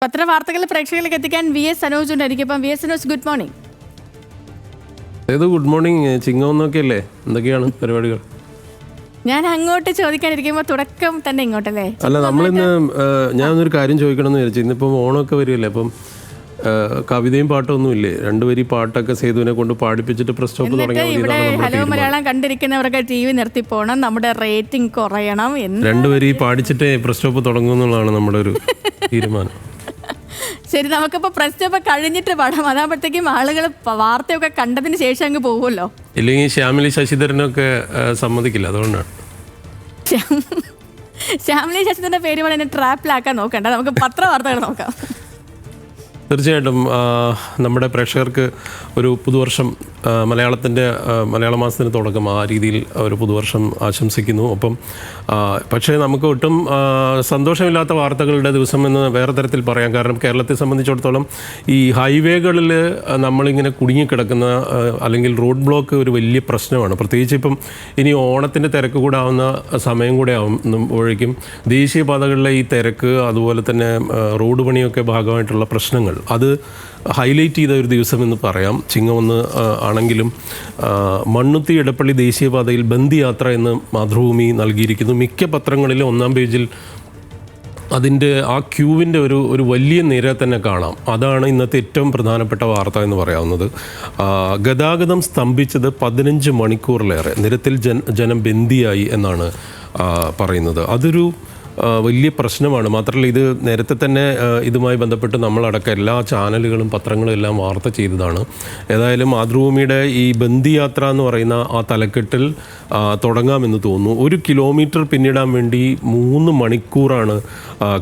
പത്രവാർത്തകൾ പ്രേക്ഷകരിലേക്ക് എത്തിക്കാൻ VS സനോജ് ഉണ്ട്. എനിക്കിപ്പം VS Sanoj, good morning. Good morning. ചിങ്ങമൊന്നൊക്കെ അല്ലേ, എന്തൊക്കെയാണ് പരിപാടികൾ? ഞാൻ അങ്ങോട്ട് ചോദിക്കാനിരിക്കുമ്പോൾ തുടക്കം തന്നെ ഇങ്ങോട്ടല്ലേ? അല്ല, നമ്മളിന്ന് ഞാനൊരു കാര്യം ചോദിക്കണം എന്ന് വിചാരിച്ചു. ഇന്നിപ്പം ഓണമൊക്കെ വരുമല്ലേ, അപ്പം കവിതയും പാട്ടൊന്നും ഇല്ലേ? രണ്ടുപേരി പാട്ടൊക്കെ സേതുവിനെ കൊണ്ട് പാടിപ്പിച്ചിട്ട് പ്രസ് സ്റ്റോപ്പ് തുടങ്ങിയാൽ ഇവിടെ ഹലോ മലയാളം കണ്ടിരിക്കുന്നവർക്ക് TV നിർത്തി പോകണം, നമ്മുടെ റേറ്റിംഗ് കുറയണം. രണ്ടുപേരി പാടിച്ചിട്ടേ പ്രസ് സ്റ്റോപ്പ് തുടങ്ങുമെന്നുള്ളതാണ് നമ്മുടെ ഒരു തീരുമാനം. ശരി, നമുക്കിപ്പോൾ പ്രസ് സ്റ്റോപ്പ് കഴിഞ്ഞിട്ട് പാടാം. അതാകുമ്പോഴത്തേക്കും ആളുകൾ വാർത്തയൊക്കെ കണ്ടതിന് ശേഷം അങ്ങ് പോകുമല്ലോ. ഇല്ലെങ്കിൽ ശ്യാമിലി ശശിധരനൊക്കെ സമ്മതിക്കില്ല, അതുകൊണ്ടാണ്. ശ്യാമിലി ശശിധരൻ്റെ പേര് പോലെ എന്നെ ട്രാപ്പിലാക്കാൻ നോക്കണ്ട, നമുക്ക് പത്രവാർത്തകൾ നോക്കാം. തീർച്ചയായിട്ടും നമ്മുടെ പ്രേക്ഷകർക്ക് ഒരു പുതുവർഷം, മലയാള മാസത്തിന് തുടക്കം, ആ രീതിയിൽ ഒരു പുതുവർഷം ആശംസിക്കുന്നു. ഒപ്പം പക്ഷേ നമുക്ക് ഒട്ടും സന്തോഷമില്ലാത്ത വാർത്തകളുടെ ദിവസം എന്ന് വേറെ തരത്തിൽ പറയാം. കാരണം കേരളത്തെ സംബന്ധിച്ചിടത്തോളം ഈ ഹൈവേകളിൽ നമ്മളിങ്ങനെ കുടുങ്ങിക്കിടക്കുന്ന അല്ലെങ്കിൽ റോഡ് ബ്ലോക്ക് ഒരു വലിയ പ്രശ്നമാണ്. പ്രത്യേകിച്ച് ഇപ്പം ഇനി ഓണത്തിൻ്റെ തിരക്ക് കൂടെ ആവുന്ന സമയം കൂടെ ആവുമ്പോഴേക്കും ദേശീയപാതകളിലെ ഈ തിരക്ക്, അതുപോലെ തന്നെ റോഡ് പണിയൊക്കെ ഭാഗമായിട്ടുള്ള പ്രശ്നങ്ങൾ, അത് ഹൈലൈറ്റ് ചെയ്ത ഒരു ദിവസം എന്ന് പറയാം. ചിങ്ങമൊന്ന് ആണെങ്കിലും മണ്ണുത്തി ഇടപ്പള്ളി ദേശീയപാതയിൽ ബന്ദ് യാത്ര എന്ന് മാതൃഭൂമി നൽകിയിരിക്കുന്നു. മിക്ക പത്രങ്ങളിലും ഒന്നാം പേജിൽ അതിൻ്റെ ആ ക്യൂവിൻ്റെ ഒരു വലിയ നിര തന്നെ കാണാം. അതാണ് ഇന്നത്തെ ഏറ്റവും പ്രധാനപ്പെട്ട വാർത്ത എന്ന് പറയാവുന്നത്. ഗതാഗതം സ്തംഭിച്ചത് 15 മണിക്കൂറിലേറെ, നിരത്തിൽ ജനം ബന്ദിയായി എന്നാണ് പറയുന്നത്. അതൊരു വലിയ പ്രശ്നമാണ്. മാത്രമല്ല, ഇത് നേരത്തെ തന്നെ ഇതുമായി ബന്ധപ്പെട്ട് നമ്മളടക്കം എല്ലാ ചാനലുകളും പത്രങ്ങളും എല്ലാം വാർത്ത ചെയ്തതാണ്. ഏതായാലും മാതൃഭൂമിയുടെ ഈ ബന്ദി യാത്ര എന്ന് പറയുന്ന ആ തലക്കെട്ടിൽ തുടങ്ങാമെന്ന് തോന്നുന്നു. 1 കിലോമീറ്റർ പിന്നിടാൻ വേണ്ടി 3 മണിക്കൂറാണ്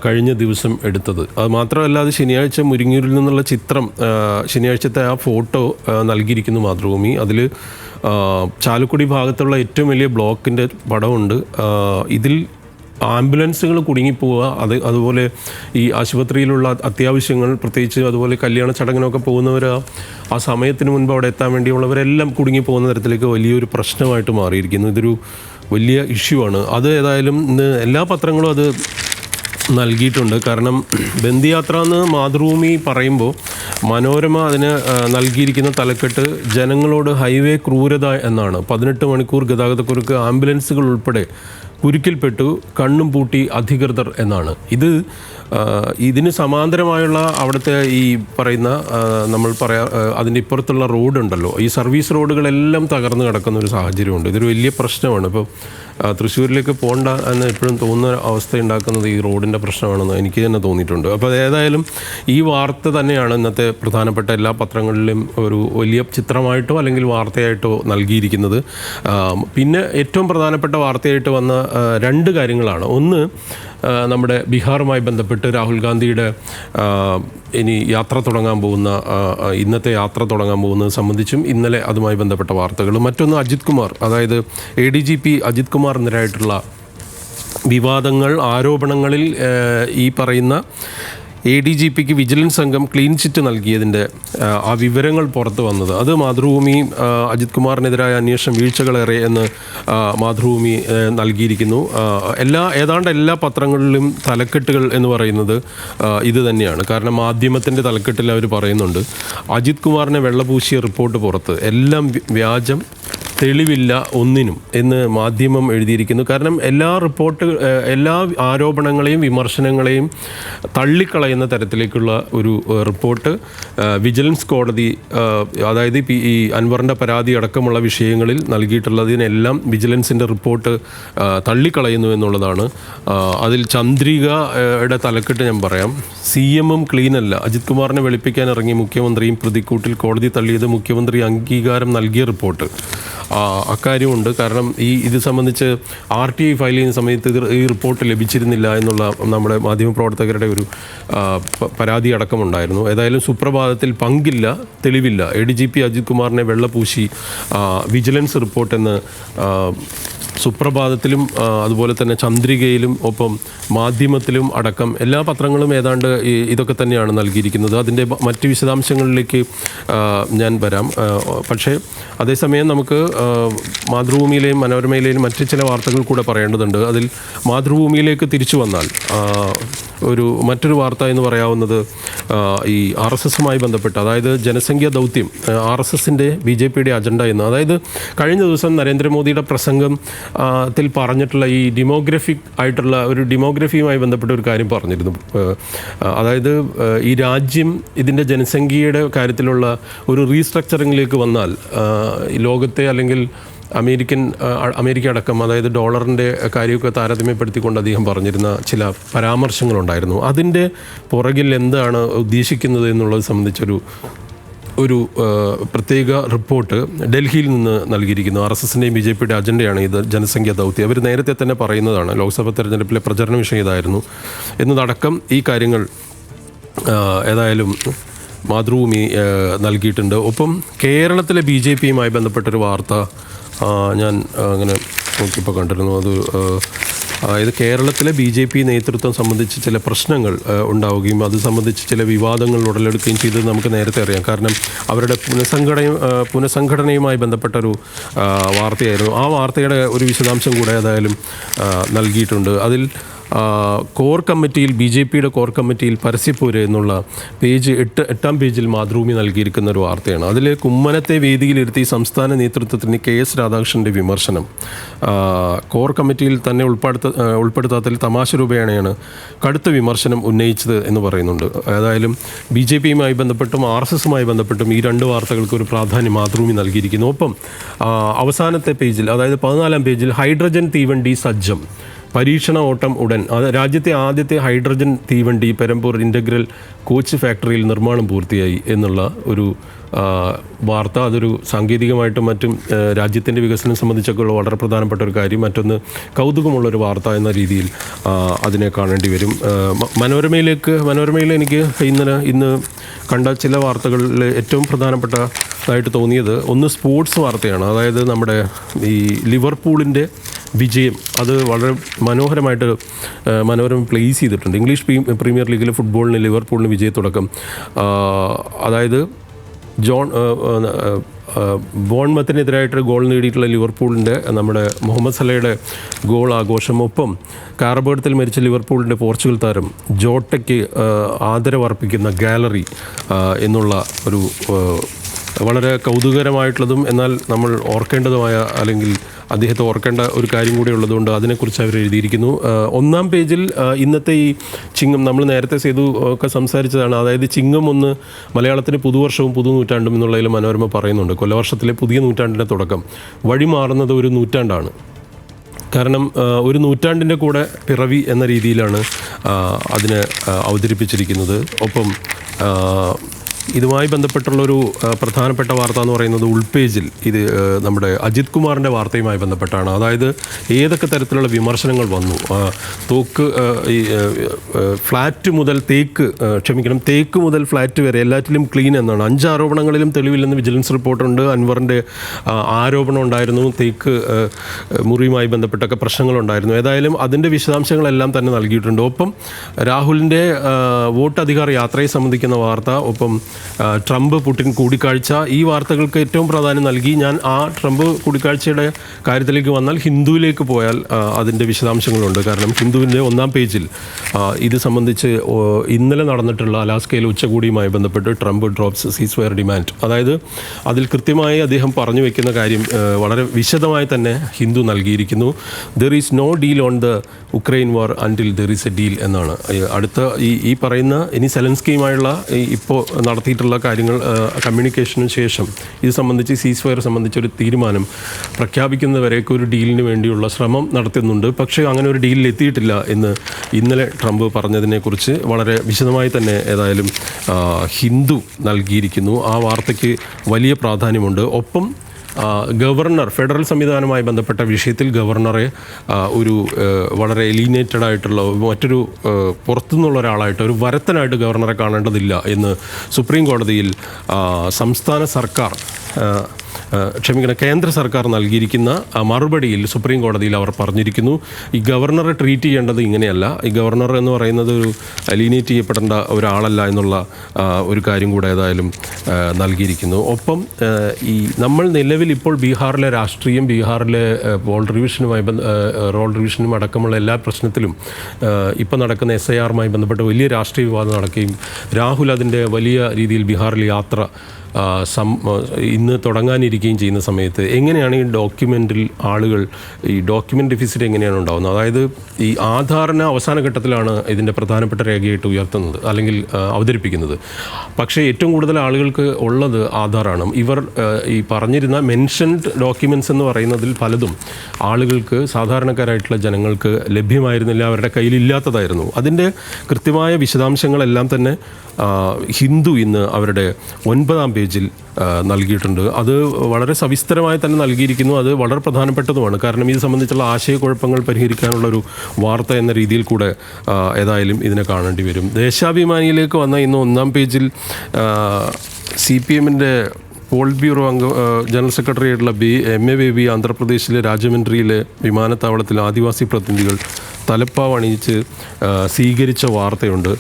കഴിഞ്ഞ ദിവസം എടുത്തത്. അത് മാത്രമല്ല, അത് ശനിയാഴ്ച മുരിങ്ങൂരിൽ നിന്നുള്ള ചിത്രം, ശനിയാഴ്ചത്തെ ആ ഫോട്ടോ നൽകിയിരിക്കുന്നു മാതൃഭൂമി. അതിൽ ചാലക്കുടി ഭാഗത്തുള്ള ഏറ്റവും വലിയ ബ്ലോക്കിൻ്റെ പടമുണ്ട്. ഇതിൽ ആംബുലൻസുകൾ കുടുങ്ങിപ്പോവുക, അതുപോലെ ഈ ആശുപത്രിയിലുള്ള അത്യാവശ്യങ്ങൾ, പ്രത്യേകിച്ച് അതുപോലെ കല്യാണ ചടങ്ങിനൊക്കെ പോകുന്നവർ ആ സമയത്തിന് മുൻപ് അവിടെ എത്താൻ വേണ്ടിയുള്ളവരെല്ലാം കുടുങ്ങിപ്പോകുന്ന തരത്തിലേക്ക് വലിയൊരു പ്രശ്നമായിട്ട് മാറിയിരിക്കുന്നു. ഇതൊരു വലിയ ഇഷ്യൂ ആണ്. അത് ഏതായാലും ഇന്ന് എല്ലാ പത്രങ്ങളും അത് നൽകിയിട്ടുണ്ട്. കാരണം ബന്ദ് യാത്ര എന്ന് മാതൃഭൂമി പറയുമ്പോൾ മനോരമ അതിന് നൽകിയിരിക്കുന്ന തലക്കെട്ട് ജനങ്ങളോട് ഹൈവേ ക്രൂരത എന്നാണ്. 18 മണിക്കൂർ ഗതാഗതക്കുരുക്ക്, ആംബുലൻസുകൾ ഉൾപ്പെടെ കുരുക്കിൽപ്പെട്ടു, കണ്ണും പൂട്ടി അധികൃതർ എന്നാണ്. ഇതിന് സമാന്തരമായുള്ള അവിടുത്തെ ഈ പറയുന്ന നമ്മൾ അതിൻ്റെ ഇപ്പുറത്തുള്ള റോഡുണ്ടല്ലോ, ഈ സർവീസ് റോഡുകളെല്ലാം തകർന്ന് കിടക്കുന്ന ഒരു സാഹചര്യമുണ്ട്. ഇതൊരു വലിയ പ്രശ്നമാണ്. ഇപ്പോൾ തൃശ്ശൂരിലേക്ക് പോകണ്ട എന്ന് എപ്പോഴും തോന്നുന്ന അവസ്ഥ ഉണ്ടാക്കുന്നത് ഈ റോഡിൻ്റെ പ്രശ്നമാണെന്ന് എനിക്ക് തന്നെ തോന്നിയിട്ടുണ്ട്. അപ്പോൾ ഏതായാലും ഈ വാർത്ത തന്നെയാണ് ഇന്നത്തെ പ്രധാനപ്പെട്ട എല്ലാ പത്രങ്ങളിലും ഒരു വലിയ ചിത്രമായിട്ടോ അല്ലെങ്കിൽ വാർത്തയായിട്ടോ നൽകിയിരിക്കുന്നത്. പിന്നെ ഏറ്റവും പ്രധാനപ്പെട്ട വാർത്തയായിട്ട് വന്ന 2 കാര്യങ്ങളാണ്. ഒന്ന്, നമ്മുടെ ബീഹാറുമായി ബന്ധപ്പെട്ട് രാഹുൽ ഗാന്ധിയുടെ ഇനി യാത്ര തുടങ്ങാൻ പോകുന്ന, ഇന്നത്തെ യാത്ര തുടങ്ങാൻ പോകുന്നത് സംബന്ധിച്ചും ഇന്നലെ അതുമായി ബന്ധപ്പെട്ട വാർത്തകൾ. മറ്റൊന്ന്, അജിത് കുമാർ, അതായത് ADGP അജിത് കുമാറിനെതിരായിട്ടുള്ള വിവാദങ്ങൾ, ആരോപണങ്ങളിൽ ഈ പറയുന്ന ADGPക്ക് വിജിലൻസ് സംഘം ക്ലീൻ ചിറ്റ് നൽകിയതിൻ്റെ ആ വിവരങ്ങൾ പുറത്തു വന്നത്. അത് മാതൃഭൂമി അജിത് കുമാറിനെതിരായ അന്വേഷണം വീഴ്ചകളേറെ എന്ന് മാതൃഭൂമി നൽകിയിരിക്കുന്നു. ഏതാണ്ട് എല്ലാ പത്രങ്ങളിലും തലക്കെട്ടുകൾ എന്ന് പറയുന്നത് ഇത് തന്നെയാണ്. കാരണം മാധ്യമത്തിൻ്റെ തലക്കെട്ടിൽ അവർ പറയുന്നുണ്ട്, അജിത് കുമാറിനെ വെള്ളപൂശിയ റിപ്പോർട്ട് പുറത്ത്, എല്ലാം വ്യാജം, തെളിവില്ല ഒന്നിനും എന്ന് മാധ്യമം എഴുതിയിരിക്കുന്നു. കാരണം എല്ലാ ആരോപണങ്ങളെയും വിമർശനങ്ങളെയും തള്ളിക്കളയുന്ന തരത്തിലേക്കുള്ള ഒരു റിപ്പോർട്ട് വിജിലൻസ് കോടതി, അതായത് ഈ അൻവറിൻ്റെ പരാതി അടക്കമുള്ള വിഷയങ്ങളിൽ നൽകിയിട്ടുള്ളതിനെല്ലാം വിജിലൻസിൻ്റെ റിപ്പോർട്ട് തള്ളിക്കളയുന്നു എന്നുള്ളതാണ്. അതിൽ ചന്ദ്രികയുടെ തലക്കെട്ട് ഞാൻ പറയാം. CM-ഉം ക്ലീനല്ല, അജിത് കുമാറിനെ വെളുപ്പിക്കാൻ ഇറങ്ങി മുഖ്യമന്ത്രിയും പ്രതിക്കൂട്ടിൽ, കോടതി തള്ളിയത് മുഖ്യമന്ത്രി അംഗീകാരം നൽകിയ റിപ്പോർട്ട്. അക്കാര്യമുണ്ട്. കാരണം ഇത് സംബന്ധിച്ച് RTI ഫയൽ ചെയ്യുന്ന സമയത്ത് ഈ റിപ്പോർട്ട് ലഭിച്ചിരുന്നില്ല എന്നുള്ള നമ്മുടെ മാധ്യമപ്രവർത്തകരുടെ ഒരു പരാതി അടക്കമുണ്ടായിരുന്നു. ഏതായാലും സുപ്രഭാതത്തിൽ പങ്കില്ല, തെളിവില്ല, ADGP അജിത് കുമാറിനെ വെള്ളപൂശി വിജിലൻസ് റിപ്പോർട്ടെന്ന് സുപ്രഭാതത്തിലും അതുപോലെ തന്നെ ചന്ദ്രികയിലും ഒപ്പം മാധ്യമത്തിലും അടക്കം എല്ലാ പത്രങ്ങളും ഏതാണ്ട് ഇതൊക്കെ തന്നെയാണ് നൽകിയിരിക്കുന്നത്. അതിൻ്റെ മറ്റ് വിശദാംശങ്ങളിലേക്ക് ഞാൻ വരാം. പക്ഷേ അതേസമയം നമുക്ക് മാതൃഭൂമിയിലെയും മനോരമയിലെയും മറ്റ് ചില വാർത്തകൾ കൂടെ പറയേണ്ടതുണ്ട്. അതിൽ മാതൃഭൂമിയിലേക്ക് തിരിച്ചു വന്നാൽ മറ്റൊരു വാർത്ത എന്ന് പറയാവുന്നത് ഈ RSSുമായി ബന്ധപ്പെട്ട്, അതായത് ജനസംഖ്യാ ദൗത്യം, RSSൻ്റെ BJPയുടെ അജണ്ട എന്ന്. അതായത് കഴിഞ്ഞ ദിവസം നരേന്ദ്രമോദിയുടെ പ്രസംഗത്തിൽ പറഞ്ഞിട്ടുള്ള ഈ ഡെമോഗ്രഫിയുമായി ബന്ധപ്പെട്ട ഒരു കാര്യം പറഞ്ഞിരുന്നു. അതായത് ഈ രാജ്യം ഇതിൻ്റെ ജനസംഖ്യയുടെ കാര്യത്തിലുള്ള ഒരു റീസ്ട്രക്ചറിങ്ങിലേക്ക് വന്നാൽ ലോകത്തെ അല്ലെങ്കിൽ അമേരിക്ക അടക്കം, അതായത് ഡോളറിൻ്റെ കാര്യമൊക്കെ താരതമ്യപ്പെടുത്തിക്കൊണ്ട് അദ്ദേഹം പറഞ്ഞിരുന്ന ചില പരാമർശങ്ങളുണ്ടായിരുന്നു. അതിൻ്റെ പുറകിൽ എന്താണ് ഉദ്ദേശിക്കുന്നത് എന്നുള്ളത് സംബന്ധിച്ചൊരു പ്രത്യേക റിപ്പോർട്ട് ഡൽഹിയിൽ നിന്ന് നൽകിയിരിക്കുന്നു. RSSൻ്റെയും BJPയുടെ അജണ്ടയാണ് ഇത്, ജനസംഖ്യാ ദൗത്യം. അവർ നേരത്തെ തന്നെ പറയുന്നതാണ്, ലോക്സഭാ തെരഞ്ഞെടുപ്പിലെ പ്രചരണ വിഷയം ഇതായിരുന്നു എന്നതടക്കം ഈ കാര്യങ്ങൾ ഏതായാലും മാതൃഭൂമി നൽകിയിട്ടുണ്ട്. ഒപ്പം കേരളത്തിലെ BJPയുമായി ബന്ധപ്പെട്ടൊരു വാർത്ത ഞാൻ അങ്ങനെ നോക്കിയപ്പോൾ കണ്ടിരുന്നു. അതായത് കേരളത്തിലെ BJP നേതൃത്വം സംബന്ധിച്ച് ചില പ്രശ്നങ്ങൾ ഉണ്ടാവുകയും അത് സംബന്ധിച്ച് ചില വിവാദങ്ങൾ ഉടലെടുക്കുകയും ചെയ്തത് നമുക്ക് നേരത്തെ അറിയാം. കാരണം അവരുടെ പുനഃസംഘടനയുമായി ബന്ധപ്പെട്ടൊരു വാർത്തയായിരുന്നു. ആ വാർത്തയുടെ ഒരു വിശദാംശം കൂടെ ഏതായാലും നൽകിയിട്ടുണ്ട്. അതിൽ കോർ കമ്മിറ്റിയിൽ, BJPയുടെ കോർ കമ്മിറ്റിയിൽ പരസ്യപ്പോര് എന്നുള്ള എട്ടാം പേജിൽ മാതൃഭൂമി നൽകിയിരിക്കുന്ന ഒരു വാർത്തയാണ്. അതിൽ കുമ്മനത്തെ വേദിയിലിരുത്തി സംസ്ഥാന നേതൃത്വത്തിന് KS രാധാകൃഷ്ണൻ്റെ വിമർശനം. കോർ കമ്മിറ്റിയിൽ തന്നെ ഉൾപ്പെടുത്താത്തതിൽ തമാശ രൂപേണയാണ് കടുത്ത വിമർശനം ഉന്നയിച്ചത് എന്ന് പറയുന്നുണ്ട്. ഏതായാലും BJPയുമായി ബന്ധപ്പെട്ടും RSSുമായി ബന്ധപ്പെട്ടും ഈ രണ്ട് വാർത്തകൾക്ക് ഒരു പ്രാധാന്യം മാതൃഭൂമി നൽകിയിരിക്കുന്നു. ഒപ്പം അവസാനത്തെ പേജിൽ, അതായത് 14-ാം പേജിൽ ഹൈഡ്രജൻ തീവണ്ടി സജ്ജം, പരീക്ഷണ ഓട്ടം ഉടൻ. അത് രാജ്യത്തെ ആദ്യത്തെ ഹൈഡ്രജൻ തീവണ്ടി പെരമ്പൂർ ഇൻ്റഗ്രൽ കോച്ച് ഫാക്ടറിയിൽ നിർമ്മാണം പൂർത്തിയായി എന്നുള്ള ഒരു വാർത്ത. അതൊരു സാങ്കേതികമായിട്ടും മറ്റും രാജ്യത്തിൻ്റെ വികസനം സംബന്ധിച്ചൊക്കെയുള്ള വളരെ പ്രധാനപ്പെട്ട ഒരു കാര്യം. മറ്റൊന്ന് കൗതുകമുള്ളൊരു വാർത്ത എന്ന രീതിയിൽ അതിനെ കാണേണ്ടി വരും. മനോരമയിൽ എനിക്ക് ഇന്ന് കണ്ട ചില വാർത്തകളിൽ ഏറ്റവും പ്രധാനപ്പെട്ടതായിട്ട് തോന്നിയത് ഒന്ന് സ്പോർട്സ് വാർത്തയാണ്. അതായത് നമ്മുടെ ഈ ലിവർപൂളിൻ്റെ വിജയം, അത് വളരെ മനോഹരമായിട്ട് മനോരമ പ്ലേസ് ചെയ്തിട്ടുണ്ട്. ഇംഗ്ലീഷ് പ്രീമിയർ ലീഗിലെ ഫുട്ബോളിന് ലിവർപൂളിന് വിജയത്തുടക്കം. അതായത് ബോൺമത്തിനെതിരായിട്ട് ഗോൾ നേടിയിട്ടുള്ള ലിവർപൂളിൻ്റെ നമ്മുടെ മുഹമ്മദ് സലയുടെ ഗോൾ ആഘോഷം, ഒപ്പം കാർബേഡത്തിൽ മരിച്ച ലിവർപൂളിൻ്റെ പോർച്ചുഗൽ താരം ജോട്ടയ്ക്ക് ആദരവർപ്പിക്കുന്ന ഗാലറി എന്നുള്ള ഒരു വളരെ കൗതുകരമായിട്ടുള്ളതും എന്നാൽ നമ്മൾ ഓർക്കേണ്ടതുമായ, അല്ലെങ്കിൽ അദ്ദേഹത്തെ ഓർക്കേണ്ട ഒരു കാര്യം കൂടി ഉള്ളതുകൊണ്ട് അതിനെക്കുറിച്ച് അവർ എഴുതിയിരിക്കുന്നു. 1-ാം പേജിൽ ഇന്നത്തെ ഈ ചിങ്ങം, നമ്മൾ നേരത്തെ സേതു ഒക്കെ സംസാരിച്ചതാണ്. അതായത് ചിങ്ങം 1 മലയാളത്തിന് പുതുവർഷവും പുതുനൂറ്റാണ്ടും എന്നുള്ളതിൽ മനോരമ പറയുന്നുണ്ട്. കൊല്ലവർഷത്തിലെ പുതിയ നൂറ്റാണ്ടിൻ്റെ തുടക്കം, വഴി മാറുന്നത് ഒരു നൂറ്റാണ്ടാണ്. കാരണം ഒരു നൂറ്റാണ്ടിൻ്റെ കൂടെ പിറവി എന്ന രീതിയിലാണ് അതിനെ അവതരിപ്പിച്ചിരിക്കുന്നത്. ഒപ്പം ഇതുമായി ബന്ധപ്പെട്ടുള്ളൊരു പ്രധാനപ്പെട്ട വാർത്ത എന്ന് പറയുന്നത് ഉൾപേജിൽ ഇത് നമ്മുടെ അജിത് കുമാറിൻ്റെ വാർത്തയുമായി ബന്ധപ്പെട്ടാണ്. അതായത് ഏതൊക്കെ തരത്തിലുള്ള വിമർശനങ്ങൾ വന്നു, ഫ്ലാറ്റ് മുതൽ തേക്ക് മുതൽ ഫ്ലാറ്റ് വരെ എല്ലാറ്റിലും ക്ലീൻ എന്നാണ്. 5 ആരോപണങ്ങളിലും തെളിവില്ലെന്ന് വിജിലൻസ് റിപ്പോർട്ടുണ്ട്. അൻവറിൻ്റെ ആരോപണം ഉണ്ടായിരുന്നു, തേക്ക് മുറിയുമായി ബന്ധപ്പെട്ടൊക്കെ പ്രശ്നങ്ങളുണ്ടായിരുന്നു. ഏതായാലും അതിൻ്റെ വിശദാംശങ്ങളെല്ലാം തന്നെ നൽകിയിട്ടുണ്ട്. ഒപ്പം രാഹുലിൻ്റെ വോട്ടധികാർ യാത്രയെ സംബന്ധിക്കുന്ന വാർത്ത, ഒപ്പം ട്രംപ് പുടിൻ കൂടിക്കാഴ്ച, ഈ വാർത്തകൾക്ക് ഏറ്റവും പ്രാധാന്യം നൽകി. ഞാൻ ആ ട്രംപ് കൂടിക്കാഴ്ചയുടെ കാര്യത്തിലേക്ക് വന്നാൽ ഹിന്ദുവിലേക്ക് പോയാൽ അതിൻ്റെ വിശദാംശങ്ങളുണ്ട്. കാരണം ഹിന്ദുവിൻ്റെ 1-ാം പേജിൽ ഇത് സംബന്ധിച്ച് ഇന്നലെ നടന്നിട്ടുള്ള അലാസ്കയിലെ ഉച്ചകോടിയുമായി ബന്ധപ്പെട്ട് ട്രംപ് ഡ്രോപ്സ് സീസ്ഫയർ ഡിമാൻഡ്, അതായത് അതിൽ കൃത്യമായി അദ്ദേഹം പറഞ്ഞു വയ്ക്കുന്ന കാര്യം വളരെ വിശദമായി തന്നെ ഹിന്ദു നൽകിയിരിക്കുന്നു. There is no deal on the Ukraine war until there is a deal എന്നാണ്. അടുത്ത ഈ പറയുന്ന ഇനി സെലൻസ്കിയുമായുള്ള ഇപ്പോൾ നടത്തിയിട്ടുള്ള കാര്യങ്ങൾ, കമ്മ്യൂണിക്കേഷന് ശേഷം ഇത് സംബന്ധിച്ച് സീസ്ഫയർ സംബന്ധിച്ചൊരു തീരുമാനം പ്രഖ്യാപിക്കുന്നവരേക്ക് ഒരു ഡീലിന് വേണ്ടിയുള്ള ശ്രമം നടത്തുന്നുണ്ട്. പക്ഷേ അങ്ങനെ ഒരു ഡീലിൽ എത്തിയിട്ടില്ല എന്ന് ഇന്നലെ ട്രംപ് പറഞ്ഞതിനെക്കുറിച്ച് വളരെ വിശദമായി തന്നെ ഏതായാലും ഹിന്ദു നൽകിയിരിക്കുന്നു. ആ വാർത്തയ്ക്ക് വലിയ പ്രാധാന്യമുണ്ട്. ഒപ്പം ഗവർണർ, ഫെഡറൽ സംവിധാനവുമായി ബന്ധപ്പെട്ട വിഷയത്തിൽ ഗവർണറെ ഒരു വളരെ എലീനേറ്റഡ് ആയിട്ടുള്ള മറ്റൊരു പുറത്തുനിന്നുള്ള ഒരാളായിട്ട്, ഒരു വരത്തനായിട്ട് ഗവർണറെ കാണേണ്ടതില്ല എന്ന് സുപ്രീം കോടതിയിൽ സംസ്ഥാന സർക്കാർ ക്ഷമിക്കണം, കേന്ദ്ര സർക്കാർ നൽകിയിരിക്കുന്ന മറുപടിയിൽ സുപ്രീം കോടതിയിൽ അവർ പറഞ്ഞിരിക്കുന്നു, ഈ ഗവർണറെ ട്രീറ്റ് ചെയ്യേണ്ടത് ഇങ്ങനെയല്ല, ഈ ഗവർണർ എന്ന് പറയുന്നത് ഒരു അലീനേറ്റ് ചെയ്യപ്പെടേണ്ട ഒരാളല്ല എന്നുള്ള ഒരു കാര്യം കൂടെ ഏതായാലും നൽകിയിരിക്കുന്നു. ഒപ്പം ഈ നമ്മൾ നിലവിൽ ഇപ്പോൾ ബീഹാറിലെ രാഷ്ട്രീയം, ബീഹാറിലെ റോൾ റിവിഷനും അടക്കമുള്ള എല്ലാ പ്രശ്നത്തിലും ഇപ്പോൾ നടക്കുന്ന SIRമായി ബന്ധപ്പെട്ട് വലിയ രാഷ്ട്രീയ വിവാദം നടക്കുകയും രാഹുൽ അതിൻ്റെ വലിയ രീതിയിൽ ബീഹാറിൽ യാത്ര ഇന്ന് തുടങ്ങാനിരിക്കുകയും ചെയ്യുന്ന സമയത്ത് എങ്ങനെയാണ് ഈ ഡോക്യുമെൻറ്റിൽ ആളുകൾ ഈ ഡോക്യുമെൻ്റ് ഡെഫിസിറ്റ് എങ്ങനെയാണ് ഉണ്ടാകുന്നത്? അതായത് ഈ ആധാറിന് അവസാന ഘട്ടത്തിലാണ് ഇതിൻ്റെ പ്രധാനപ്പെട്ട രേഖയായിട്ട് ഉയർത്തുന്നത് അല്ലെങ്കിൽ അവതരിപ്പിക്കുന്നത്. പക്ഷേ ഏറ്റവും കൂടുതൽ ആളുകൾക്ക് ഉള്ളത് ആധാറാണ്. ഇവർ ഈ പറഞ്ഞിരുന്ന മെൻഷൻഡ് ഡോക്യുമെൻറ്റ്സ് എന്ന് പറയുന്നതിൽ പലതും ആളുകൾക്ക്, സാധാരണക്കാരായിട്ടുള്ള ജനങ്ങൾക്ക് ലഭ്യമായിരുന്നില്ല, അവരുടെ കയ്യിലില്ലാത്തതായിരുന്നു. അതിൻ്റെ കൃത്യമായ വിശദാംശങ്ങളെല്ലാം തന്നെ ഹിന്ദു ഇന്ന് അവരുടെ 9-ാം പേജിൽ നൽകിയിട്ടുണ്ട്. അത് വളരെ സവിസ്തരമായി തന്നെ നൽകിയിരിക്കുന്നു. അത് വളരെ പ്രധാനപ്പെട്ടതുമാണ്. കാരണം ഇത് സംബന്ധിച്ചുള്ള ആശയക്കുഴപ്പങ്ങൾ പരിഹരിക്കാനുള്ളൊരു വാർത്ത എന്ന രീതിയിൽ കൂടെ ഏതായാലും ഇതിനെ കാണേണ്ടി വരും. ദേശാഭിമാനിയിലേക്ക് വന്ന ഇന്ന് 1-ാം പേജിൽ CPMൻ്റെ പോളിറ്റ് ബ്യൂറോ ജനറൽ സെക്രട്ടറി ആയിട്ടുള്ള MA ബേബി ആന്ധ്രാപ്രദേശിലെ രാജമന്ത്രിയിലെ വിമാനത്താവളത്തിൽ ആദിവാസി പ്രതിനിധികൾ തലപ്പാവ് അണിയിച്ച് സ്വീകരിച്ച വാർത്തയുണ്ട്.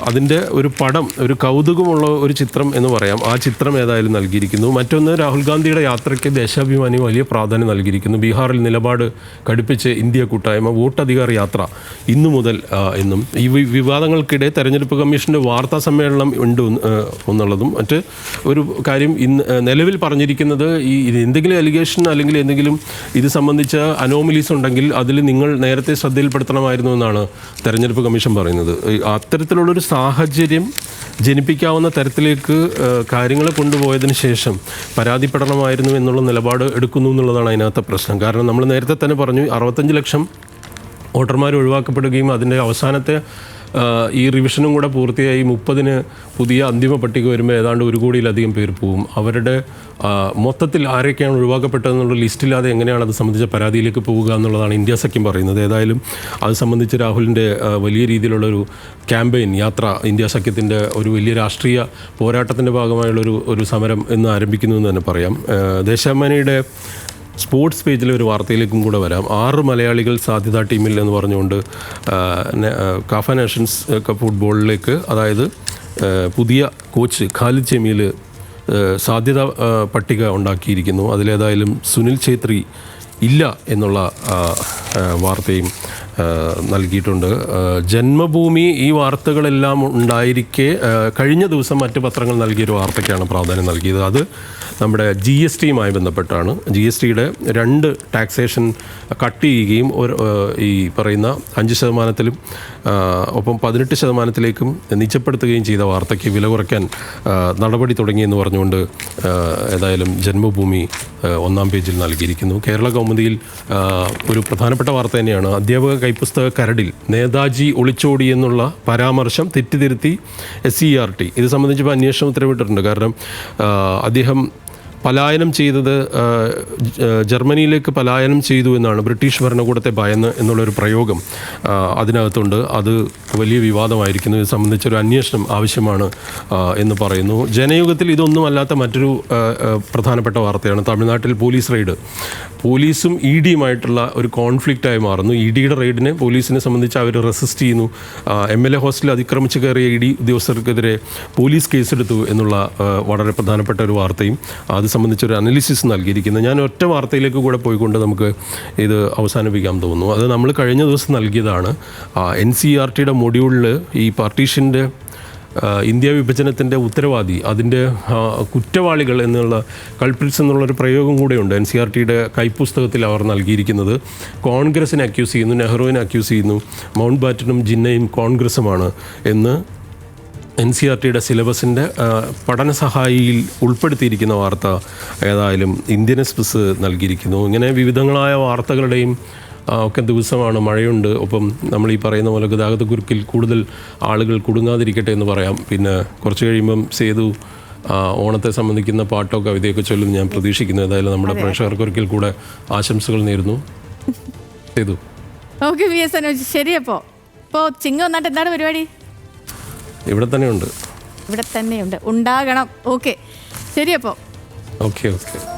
അതിൻ്റെ ഒരു പടം, ഒരു കൗതുകമുള്ള ഒരു ചിത്രം എന്ന് പറയാം. ആ ചിത്രം ഏതായാലും നൽകിയിരിക്കുന്നു. മറ്റൊന്ന്, രാഹുൽ ഗാന്ധിയുടെ യാത്രയ്ക്ക് ദേശാഭിമാനി വലിയ പ്രാധാന്യം നൽകിയിരിക്കുന്നു. ബീഹാറിൽ നിലപാട് കടുപ്പിച്ച് ഇന്ത്യ കൂട്ടായ്മ വോട്ടധികാർ യാത്ര ഇന്നു മുതൽ എന്നും. ഈ വിവാദങ്ങൾക്കിടെ തെരഞ്ഞെടുപ്പ് കമ്മീഷൻ്റെ വാർത്താ സമ്മേളനം ഉണ്ട് എന്നുള്ളതും. മറ്റ് ഒരു കാര്യം നിലവിൽ പറഞ്ഞിരിക്കുന്നത്, ഈ എന്തെങ്കിലും അലിഗേഷൻ അല്ലെങ്കിൽ എന്തെങ്കിലും ഇത് സംബന്ധിച്ച അനോമലീസ് ഉണ്ടെങ്കിൽ അതിൽ നിങ്ങൾ നേരത്തെ ശ്രദ്ധയിൽപ്പെടുത്തണമായിരുന്നു എന്നാണ് തെരഞ്ഞെടുപ്പ് കമ്മീഷൻ പറയുന്നത്. അത്തരത്തിലുള്ളൊരു സാഹചര്യം ജനിപ്പിക്കാവുന്ന തരത്തിലേക്ക് കാര്യങ്ങൾ കൊണ്ടുപോയതിന് ശേഷം പരാതിപ്പെടണമായിരുന്നു എന്നുള്ള നിലപാട് എടുക്കുന്നു എന്നുള്ളതാണ് അതിനകത്തെ പ്രശ്നം. കാരണം നമ്മൾ നേരത്തെ തന്നെ പറഞ്ഞു, 65 ലക്ഷം വോട്ടർമാർ ഒഴിവാക്കപ്പെടുകയും അതിൻ്റെ അവസാനത്തെ ഈ റിവിഷനും കൂടെ പൂർത്തിയായി 30-ന് പുതിയ അന്തിമ പട്ടിക വരുമ്പോൾ ഏതാണ്ട് 1 കോടിയിലധികം പേർ പോവും. അവരുടെ മൊത്തത്തിൽ ആരൊക്കെയാണ് ഒഴിവാക്കപ്പെട്ടതെന്നുള്ള ലിസ്റ്റില്ലാതെ എങ്ങനെയാണ് അത് സംബന്ധിച്ച പരാതിയിലേക്ക് പോവുക എന്നുള്ളതാണ് ഇന്ത്യ സഖ്യം പറയുന്നത്. ഏതായാലും അത് സംബന്ധിച്ച് രാഹുലിൻ്റെ വലിയ രീതിയിലുള്ളൊരു ക്യാമ്പയിൻ യാത്ര, ഇന്ത്യ സഖ്യത്തിൻ്റെ ഒരു വലിയ രാഷ്ട്രീയ പോരാട്ടത്തിൻ്റെ ഭാഗമായുള്ളൊരു സമരം ഇന്ന് ആരംഭിക്കുന്നു എന്ന് തന്നെ പറയാം. ദേശാഭിമാനിയുടെ സ്പോർട്സ് പേജിലെ ഒരു വാർത്തയിലേക്കും കൂടെ വരാം. 6 മലയാളികൾ സാധ്യതാ ടീമിൽ എന്ന് പറഞ്ഞുകൊണ്ട് കാഫ നേഷൻസ് കപ്പ് ഫുട്ബോളിലേക്ക്, അതായത് പുതിയ കോച്ച് ഖാലിദ് ജമീൽ സാധ്യത പട്ടിക ഉണ്ടാക്കിയിരിക്കുന്നു. അതിലേതായാലും സുനിൽ ഛേത്രി ഇല്ല എന്നുള്ള വാർത്തയും നൽകിയിട്ടുണ്ട്. ജന്മഭൂമി ഈ വാർത്തകളെല്ലാം ഉണ്ടായിരിക്കെ കഴിഞ്ഞ ദിവസം മറ്റ് പത്രങ്ങൾ നൽകിയൊരു വാർത്തയ്ക്കാണ് പ്രാധാന്യം നൽകിയത്. അത് നമ്മുടെ GSTയുമായി ബന്ധപ്പെട്ടാണ്. GSTയുടെ 2 ടാക്സേഷൻ കട്ട് ചെയ്യുകയും ഈ പറയുന്ന 5% ഒപ്പം 18% നിജപ്പെടുത്തുകയും ചെയ്ത വാർത്തയ്ക്ക് വില കുറയ്ക്കാൻ നടപടി തുടങ്ങിയെന്ന് പറഞ്ഞുകൊണ്ട് ഏതായാലും ജന്മഭൂമി 1-ാം പേജിൽ നൽകിയിരിക്കുന്നു. കേരള കൗമുദിയിൽ ഒരു പ്രധാനപ്പെട്ട വാർത്ത തന്നെയാണ്. അധ്യാപക കൈപ്പുസ്തക കരടിൽ നേതാജി ഒളിച്ചോടി എന്നുള്ള പരാമർശം തെറ്റിദ്ധരുത്തി SCERT. ഇത് സംബന്ധിച്ച് അന്വേഷണം ഉത്തരവിട്ടിട്ടുണ്ട്. കാരണം അദ്ദേഹം പലായനം ചെയ്തത് ജർമ്മനിയിലേക്ക് പലായനം ചെയ്തു എന്നാണ്, ബ്രിട്ടീഷ് ഭരണകൂടത്തെ ഭയന്ന് എന്നുള്ളൊരു പ്രയോഗം അതിനകത്തുണ്ട്. അത് വലിയ വിവാദമായിരിക്കുന്നു. ഇത് സംബന്ധിച്ചൊരു അന്വേഷണം ആവശ്യമാണ് എന്ന് പറയുന്നു. ജനയുഗത്തിൽ ഇതൊന്നുമല്ലാത്ത മറ്റൊരു പ്രധാനപ്പെട്ട വാർത്തയാണ്. തമിഴ്നാട്ടിൽ പോലീസ് റെയ്ഡ്, പോലീസും EDയുമായിട്ടുള്ള ഒരു കോൺഫ്ലിക്റ്റായി മാറുന്നു. EDയുടെ റെയ്ഡിനെ പോലീസിനെ സംബന്ധിച്ച് അവർ റെസിസ്റ്റ് ചെയ്യുന്നു. MLA ഹോസ്റ്റലിൽ അതിക്രമിച്ച് കയറിയ ED ഉദ്യോഗസ്ഥർക്കെതിരെ പോലീസ് കേസെടുത്തു എന്നുള്ള വളരെ പ്രധാനപ്പെട്ട ഒരു വാർത്തയും അത് സംബന്ധിച്ചൊരു അനാലിസിസ് നൽകിയിരിക്കുന്നത്. ഞാൻ ഒറ്റ വാർത്തയിലേക്ക് കൂടെ പോയിക്കൊണ്ട് നമുക്ക് ഇത് അവസാനിപ്പിക്കാൻ തോന്നുന്നു. അത് നമ്മൾ കഴിഞ്ഞ ദിവസം നൽകിയതാണ്. NCERTയുടെ മൊഡ്യൂളിൽ ഈ പാർട്ടീഷൻ്റെ ഇന്ത്യ വിഭജനത്തിൻ്റെ ഉത്തരവാദി, അതിൻ്റെ കുറ്റവാളികൾ എന്നുള്ള കൾപ്രിറ്റ്സ് എന്നുള്ളൊരു പ്രയോഗം കൂടെയുണ്ട്. NCERTയുടെ കൈപ്പുസ്തകത്തിൽ അവർ നൽകിയിരിക്കുന്നത്. കോൺഗ്രസിനെ അക്യൂസ് ചെയ്യുന്നു, നെഹ്റുവിനെ അക്യൂസ് ചെയ്യുന്നു, മൗണ്ട് ബാറ്റനും ജിന്നയും കോൺഗ്രസുമാണ് എന്ന് NCERTയുടെ സിലബസിൻ്റെ പഠന സഹായിയിൽ ഉൾപ്പെടുത്തിയിരിക്കുന്ന വാർത്ത ഏതായാലും ഇന്ത്യൻ എക്സ്പ്രസ് നൽകിയിരിക്കുന്നു. ഇങ്ങനെ വിവിധങ്ങളായ വാർത്തകളുടെയും ഒക്കെ ദിവസമാണ്. മഴയുണ്ട്. ഒപ്പം നമ്മൾ ഈ പറയുന്ന പോലെ ഗതാഗതക്കുരുക്കിൽ കൂടുതൽ ആളുകൾ കുടുങ്ങാതിരിക്കട്ടെ എന്ന് പറയാം. പിന്നെ കുറച്ച് കഴിയുമ്പം സേതു ഓണത്തെ സംബന്ധിക്കുന്ന പാട്ടോ കവിതയൊക്കെ ചൊല്ലും ഞാൻ പ്രതീക്ഷിക്കുന്നു. ഏതായാലും നമ്മുടെ പ്രേക്ഷകർക്കൊരിക്കൽ കൂടെ ആശംസകൾ നേരുന്നു. സേതു. ഓക്കെ VS അനുജ്, ശരി. അപ്പോൾ ചിങ്ങ വന്നിട്ട് എന്താണ് പരിപാടി? ഇവിടെ തന്നെയുണ്ട്. ഉണ്ടാകണം. ഓക്കെ, ശരി. അപ്പോൾ ഓക്കെ ഓക്കെ